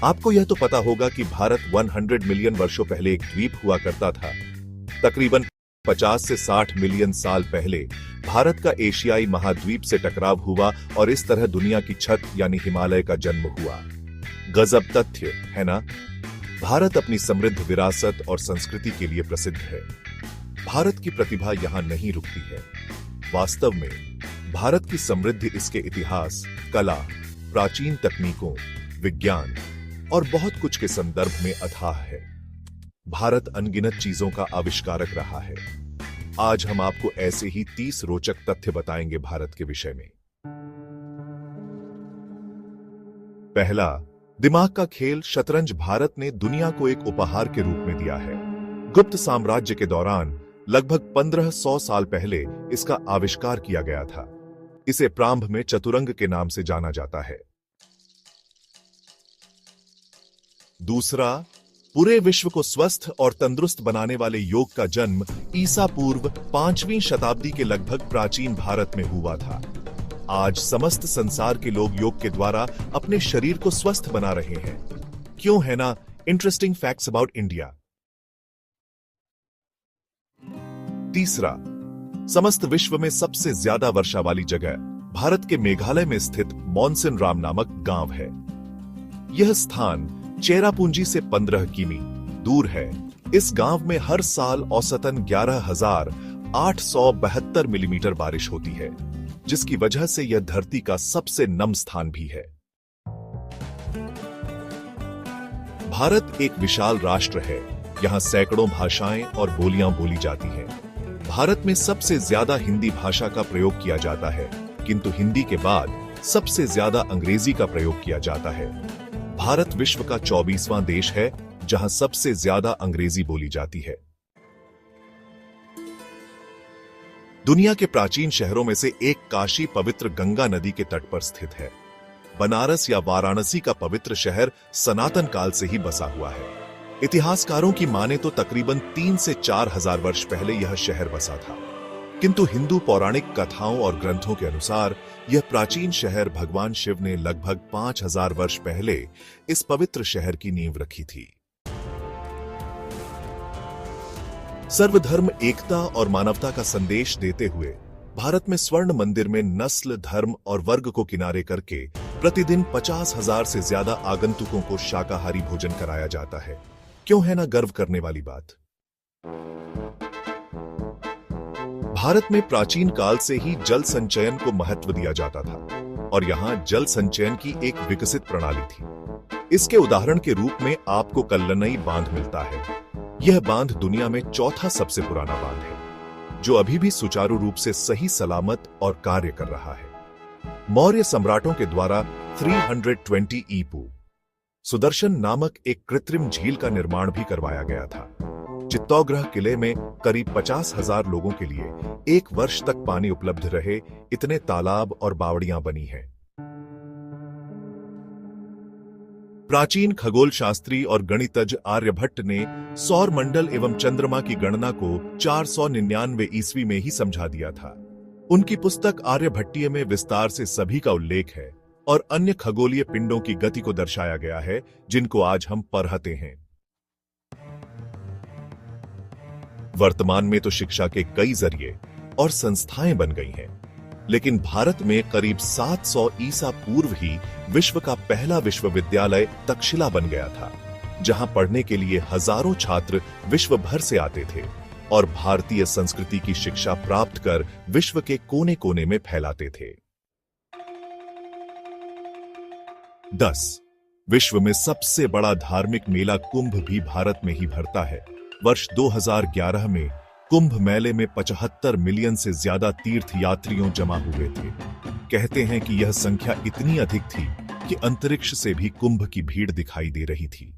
आपको यह तो पता होगा कि भारत 100 मिलियन वर्षों पहले एक द्वीप हुआ करता था। तकरीबन 50 से 60 मिलियन साल पहले भारत का एशियाई महाद्वीप से टकराव हुआ और इस तरह दुनिया की छत यानी हिमालय का जन्म हुआ। गजब तथ्य है ना? भारत अपनी समृद्ध विरासत और संस्कृति के लिए प्रसिद्ध है। भारत की प्रतिभा यहां नहीं रुकती है। वास्तव में भारत की समृद्धि इसके इतिहास, कला, प्राचीन तकनीकों, विज्ञान और बहुत कुछ के संदर्भ में अथाह है। भारत अनगिनत चीजों का आविष्कारक रहा है। आज हम आपको ऐसे ही 30 रोचक तथ्य बताएंगे भारत के विषय में। पहला, दिमाग का खेल शतरंज भारत ने दुनिया को एक उपहार के रूप में दिया है। गुप्त साम्राज्य के दौरान लगभग 1500 साल पहले इसका आविष्कार किया गया था। इसे प्रारंभ में चतुरंग के नाम से जाना जाता है। दूसरा, पूरे विश्व को स्वस्थ और तंदुरुस्त बनाने वाले योग का जन्म ईसा पूर्व 5वीं शताब्दी के लगभग प्राचीन भारत में हुआ था। आज समस्त संसार के लोग योग के द्वारा अपने शरीर को स्वस्थ बना रहे हैं। क्यों है ना इंटरेस्टिंग फैक्ट्स अबाउट इंडिया। तीसरा, समस्त विश्व में सबसे ज्यादा वर्षा वाली जगह भारत के मेघालय में स्थित मॉनसन राम नामक गांव है। यह स्थान चेरापूंजी से 15 किमी दूर है। इस गांव में हर साल औसतन 11,872 मिलीमीटर बारिश होती है, जिसकी वजह से यह धरती का सबसे नम स्थान भी है। भारत एक विशाल राष्ट्र है। यहां सैकड़ों भाषाएं और बोलियां बोली जाती हैं। भारत में सबसे ज्यादा हिंदी भाषा का प्रयोग किया जाता है, किंतु हिंदी के बाद सबसे ज्यादा अंग्रेजी का प्रयोग किया जाता है। भारत विश्व का 24वां देश है जहां सबसे ज्यादा अंग्रेजी बोली जाती है। दुनिया के प्राचीन शहरों में से एक काशी पवित्र गंगा नदी के तट पर स्थित है। बनारस या वाराणसी का पवित्र शहर सनातन काल से ही बसा हुआ है। इतिहासकारों की माने तो तकरीबन 3 से 4 हजार वर्ष पहले यह शहर बसा था, किंतु हिंदू पौराणिक कथाओं और ग्रंथों के अनुसार यह प्राचीन शहर भगवान शिव ने लगभग 5000 वर्ष पहले इस पवित्र शहर की नींव रखी थी। सर्वधर्म एकता और मानवता का संदेश देते हुए भारत में स्वर्ण मंदिर में नस्ल, धर्म और वर्ग को किनारे करके प्रतिदिन 50,000 से ज्यादा आगंतुकों को शाकाहारी भोजन कराया जाता है। क्यों है ना गर्व करने वाली बात। भारत में प्राचीन काल से ही जल संचयन को महत्व दिया जाता था और यहां जल संचयन की एक विकसित प्रणाली थी। इसके उदाहरण के रूप में आपको कल्लनई बांध मिलता है। यह बांध दुनिया में चौथा सबसे पुराना बांध है, जो अभी भी सुचारू रूप से सही सलामत और कार्य कर रहा है। मौर्य सम्राटों के द्वारा 320 ईपू सुदर्शन नामक एक कृत्रिम झील का निर्माण भी करवाया गया था। चित्तौग्रह किले में करीब 50,000 लोगों के लिए 1 वर्ष तक पानी उपलब्ध रहे, इतने तालाब और बावड़ियां बनी हैं। प्राचीन खगोल शास्त्री और गणितज्ञ आर्यभट्ट ने सौर मंडल एवं चंद्रमा की गणना को 499 ईस्वी में ही समझा दिया था। उनकी पुस्तक आर्यभट्टीय में विस्तार से सभी का उल्लेख है और अन्य खगोलीय पिंडों की गति को दर्शाया गया है, जिनको आज हम पढ़ते हैं। वर्तमान में तो शिक्षा के कई जरिए और संस्थाएं बन गई हैं, लेकिन भारत में करीब 700 ईसा पूर्व ही विश्व का पहला विश्वविद्यालय तक्षशिला बन गया था, जहां पढ़ने के लिए हजारों छात्र विश्व भर से आते थे और भारतीय संस्कृति की शिक्षा प्राप्त कर विश्व के कोने कोने में फैलाते थे। 10. विश्व में सबसे बड़ा धार्मिक मेला कुंभ भी भारत में ही भरता है। वर्ष 2011 में कुंभ मेले में 75 मिलियन से ज्यादा तीर्थ यात्रियों जमा हुए थे। कहते हैं कि यह संख्या इतनी अधिक थी कि अंतरिक्ष से भी कुंभ की भीड़ दिखाई दे रही थी।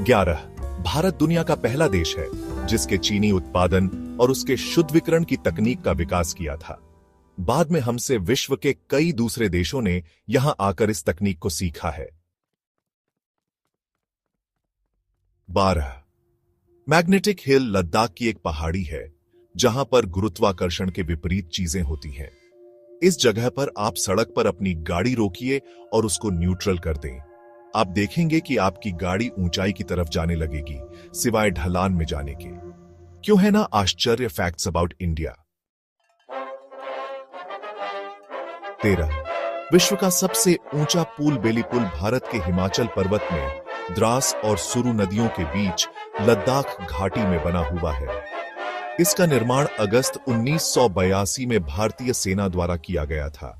11. भारत दुनिया का पहला देश है जिसके चीनी उत्पादन और उसके शुद्ध विकिरण की तकनीक का विकास किया था। बाद में हमसे विश्व के कई दूसरे देशों ने यहां आकर इस तकनीक को सीखा है। 12. मैग्नेटिक हिल लद्दाख की एक पहाड़ी है जहां पर गुरुत्वाकर्षण के विपरीत चीजें होती हैं। इस जगह पर आप सड़क पर अपनी गाड़ी रोकिए और उसको न्यूट्रल कर दें। आप देखेंगे कि आपकी गाड़ी ऊंचाई की तरफ जाने लगेगी, सिवाय ढलान में जाने के। क्यों है ना आश्चर्य फैक्ट्स अबाउट इंडिया। 13 विश्व का सबसे ऊंचा पुल बेली पुल भारत के हिमाचल पर्वत में द्रास और सुरु नदियों के बीच लद्दाख घाटी में बना हुआ है। इसका निर्माण अगस्त 1982 में भारतीय सेना द्वारा किया गया था।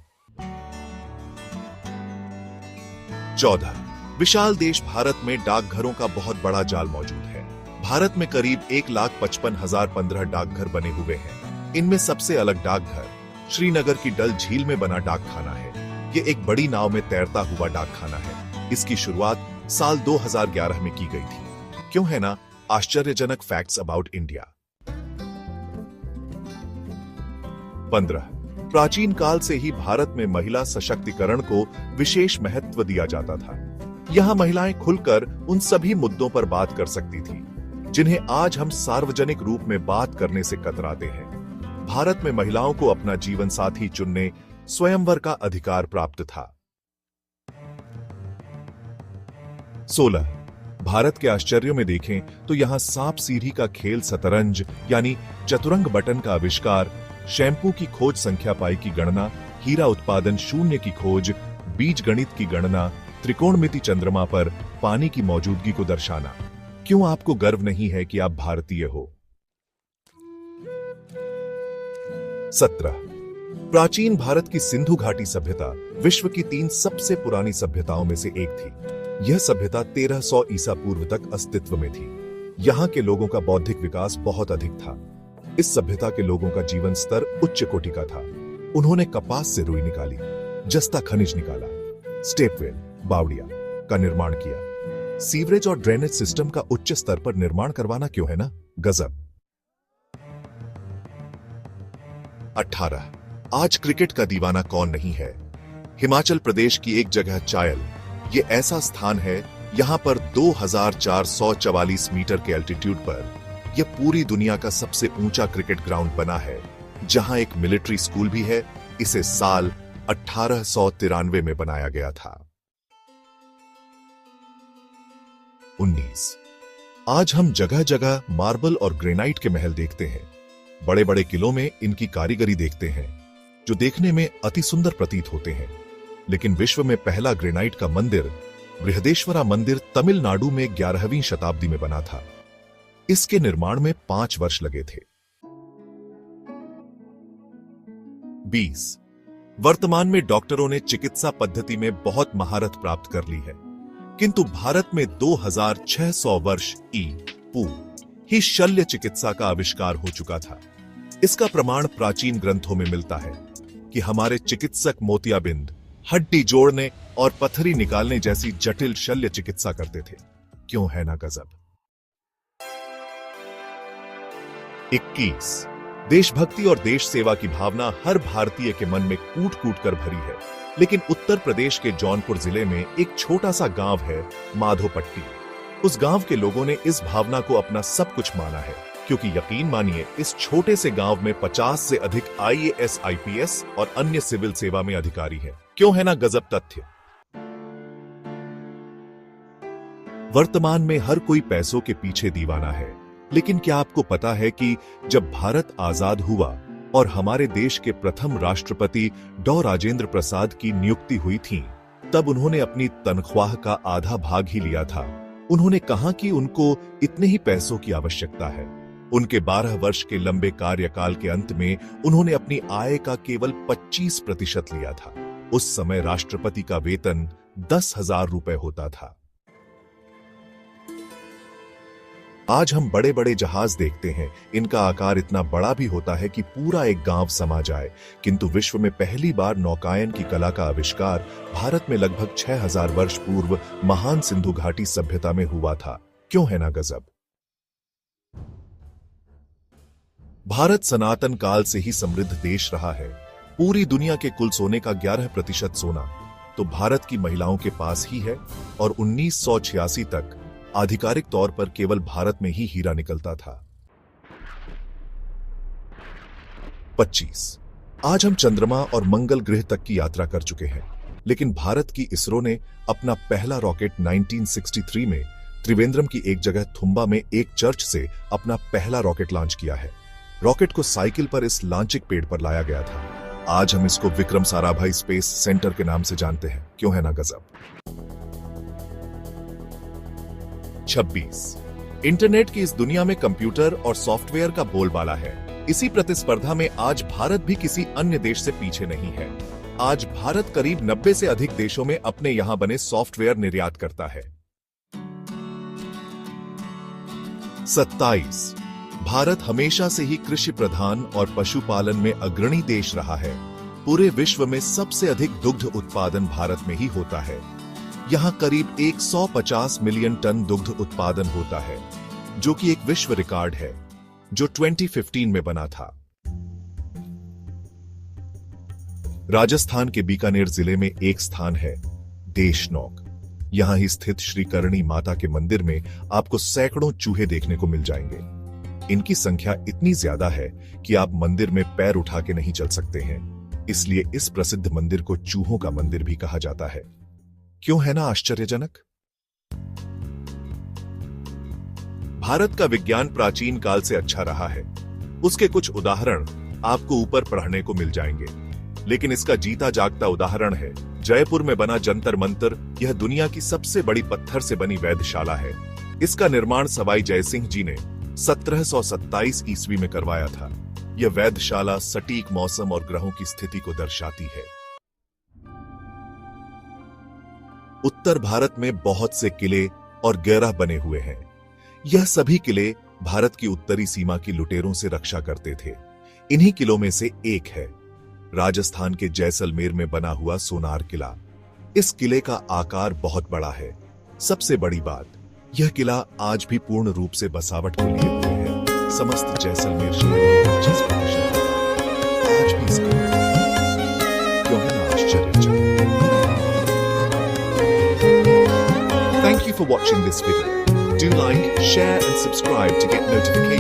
14 विशाल देश भारत में डाकघरों का बहुत बड़ा जाल मौजूद है। भारत में करीब 1,55,015 डाकघर बने हुए हैं। इनमें सबसे अलग डाकघर श्रीनगर की डल झील में बना डाकखाना है। ये एक बड़ी नाव में तैरता हुआ डाकखाना है। इसकी शुरुआत साल 2011 में की गई थी। क्यों है ना आश्चर्यजनक फैक्ट्स अबाउट इंडिया। 15 प्राचीन काल से ही भारत में महिला सशक्तिकरण को विशेष महत्व दिया जाता था। यहां महिलाएं खुलकर उन सभी मुद्दों पर बात कर सकती थी जिन्हें आज हम सार्वजनिक रूप में बात करने से कतराते हैं। भारत में महिलाओं को अपना जीवन साथी चुनने स्वयंवर का अधिकार प्राप्त था। 16 भारत के आश्चर्यों में देखें तो यहां सांप सीढ़ी का खेल, शतरंज यानी चतुरंग बटन का आविष्कार, शैंपू की खोज, संख्या पाई की गणना, हीरा उत्पादन शून्य की खोज, बीज गणित की गणना, त्रिकोणमिति, चंद्रमा पर पानी की मौजूदगी को दर्शाना। क्यों आपको गर्व नहीं है कि आप भारतीय हो। 17 प्राचीन भारत की सिंधु घाटी सभ्यता विश्व की 3 सबसे पुरानी सभ्यताओं में से एक थी। यह सभ्यता 1300 ईसा पूर्व तक अस्तित्व में थी। यहाँ के लोगों का बौद्धिक विकास बहुत अधिक था। इस सभ्यता के लोगों का जीवन स्तर उच्च कोटि का था। उन्होंने कपास से रुई निकाली, जस्ता खनिज निकाला, स्टेपवेल, बावड़िया का निर्माण किया। सीवरेज और ड्रेनेज सिस्टम का उच्च स्तर पर निर्माण करवाना क्यों है ना गजब। 18 आज क्रिकेट का दीवाना कौन नहीं है। हिमाचल प्रदेश की एक जगह चायल, ये ऐसा स्थान है यहां पर 2444 मीटर के एल्टीट्यूड पर यह पूरी दुनिया का सबसे ऊंचा क्रिकेट ग्राउंड बना है, जहां एक मिलिट्री स्कूल भी है। इसे साल 1893 में बनाया गया था। 19 आज हम जगह जगह मार्बल और ग्रेनाइट के महल देखते हैं। बड़े बड़े किलों में इनकी कारीगरी देखते हैं जो देखने में अति सुंदर प्रतीत होते हैं। लेकिन विश्व में पहला ग्रेनाइट का मंदिर बृहदेश्वरा मंदिर तमिलनाडु में 11वीं शताब्दी में बना था। इसके निर्माण में 5 वर्ष लगे थे। 20 वर्तमान में डॉक्टरों ने चिकित्सा पद्धति में बहुत महारत प्राप्त कर ली है, किंतु भारत में 2600 वर्ष ही शल्य चिकित्सा का आविष्कार हो चुका था। इसका प्रमाण प्राचीन ग्रंथों में मिलता है कि हमारे चिकित्सक मोतियाबिंद, हड्डी जोड़ने और पथरी निकालने जैसी जटिल शल्य चिकित्सा करते थे। क्यों है ना गजब। 21 देशभक्ति और देश सेवा की भावना हर भारतीय के मन में कूट कूट कर भरी है। लेकिन उत्तर प्रदेश के जौनपुर जिले में एक छोटा सा गांव है माधोपट्टी। उस गांव के लोगों ने इस भावना को अपना सब कुछ माना है, क्योंकि यकीन मानिए इस छोटे से गांव में 50 से अधिक IAS, IPS और अन्य सिविल सेवा में अधिकारी हैं। क्यों है ना गजब तथ्य। वर्तमान में हर कोई पैसों के पीछे दीवाना है, लेकिन क्या आपको पता है कि जब भारत आजाद हुआ और हमारे देश के प्रथम राष्ट्रपति डॉ राजेंद्र प्रसाद की नियुक्ति हुई थी, तब उन्होंने अपनी तनख्वाह का आधा भाग ही लिया था। उन्होंने कहा कि उनको इतने ही पैसों की आवश्यकता है। उनके 12 वर्ष के लंबे कार्यकाल के अंत में उन्होंने अपनी आय का केवल 25% लिया था। उस समय राष्ट्रपति का वेतन 10,000 रुपए होता था। आज हम बड़े बड़े जहाज देखते हैं, इनका आकार इतना बड़ा भी होता है कि पूरा एक गांव समा जाए, किंतु विश्व में पहली बार नौकायन की कला का आविष्कार भारत में लगभग 6000 वर्ष पूर्व महान सिंधु घाटी सभ्यता में हुआ था। क्यों है ना गजब। भारत सनातन काल से ही समृद्ध देश रहा है। पूरी दुनिया के कुल सोने का 11% सोना तो भारत की महिलाओं के पास ही है, और 1986 तक आधिकारिक तौर पर केवल भारत में ही हीरा निकलता था। 25 आज हम चंद्रमा और मंगल ग्रह तक की यात्रा कर चुके हैं, लेकिन भारत की इसरो ने अपना पहला रॉकेट 1963 में त्रिवेंद्रम की एक जगह थुम्बा में एक चर्च से अपना पहला रॉकेट लॉन्च किया है। रॉकेट को साइकिल पर इस लांचिक पेड़ पर लाया गया था। आज हम इसको विक्रम साराभाई स्पेस सेंटर के नाम से जानते हैं। क्यों है ना गजब। 26 इंटरनेट की इस दुनिया में कंप्यूटर और सॉफ्टवेयर का बोलबाला है। इसी प्रतिस्पर्धा में आज भारत भी किसी अन्य देश से पीछे नहीं है। आज भारत करीब 90 से अधिक देशों में अपने यहां बने सॉफ्टवेयर निर्यात करता है। 27 भारत हमेशा से ही कृषि प्रधान और पशुपालन में अग्रणी देश रहा है। पूरे विश्व में सबसे अधिक दुग्ध उत्पादन भारत में ही होता है। यहां करीब 150 मिलियन टन दुग्ध उत्पादन होता है, जो कि एक विश्व रिकॉर्ड है जो 2015 में बना था। राजस्थान के बीकानेर जिले में एक स्थान है देशनोक। यहां ही स्थित श्री करणी माता के मंदिर में आपको सैकड़ों चूहे देखने को मिल जाएंगे। इनकी संख्या इतनी ज्यादा है कि आप मंदिर में पैर उठा के नहीं चल सकते हैं, इसलिए इस प्रसिद्ध मंदिर को चूहों का मंदिर भी कहा जाता है। क्यों है ना आश्चर्यजनक। भारत का विज्ञान प्राचीन काल से अच्छा रहा है। उसके कुछ उदाहरण आपको ऊपर पढ़ने को मिल जाएंगे, लेकिन इसका जीता जागता उदाहरण है जयपुर में बना जंतर मंतर। यह दुनिया की सबसे बड़ी पत्थर से बनी वेधशाला है। इसका निर्माण सवाई जयसिंह जी ने 1727 ईस्वी में करवाया था। यह वेधशाला सटीक मौसम और ग्रहों की स्थिति को दर्शाती है। उत्तर भारत में बहुत से किले और गैरह बने हुए हैं। यह सभी किले भारत की उत्तरी सीमा की लुटेरों से रक्षा करते थे। इन्हीं किलों में से एक है राजस्थान के जैसलमेर में बना हुआ सोनार किला। इस किले का आकार बहुत बड़ा है। सबसे बड़ी बात, यह किला आज भी पूर्ण रूप से बसावट को लिए हुए है। समस्त जैसलमेर शहर की 25% आज भी इसका क्यों है ना आश्चर्यजनक। Thank you for watching this video. Do like, share and subscribe to get notifications.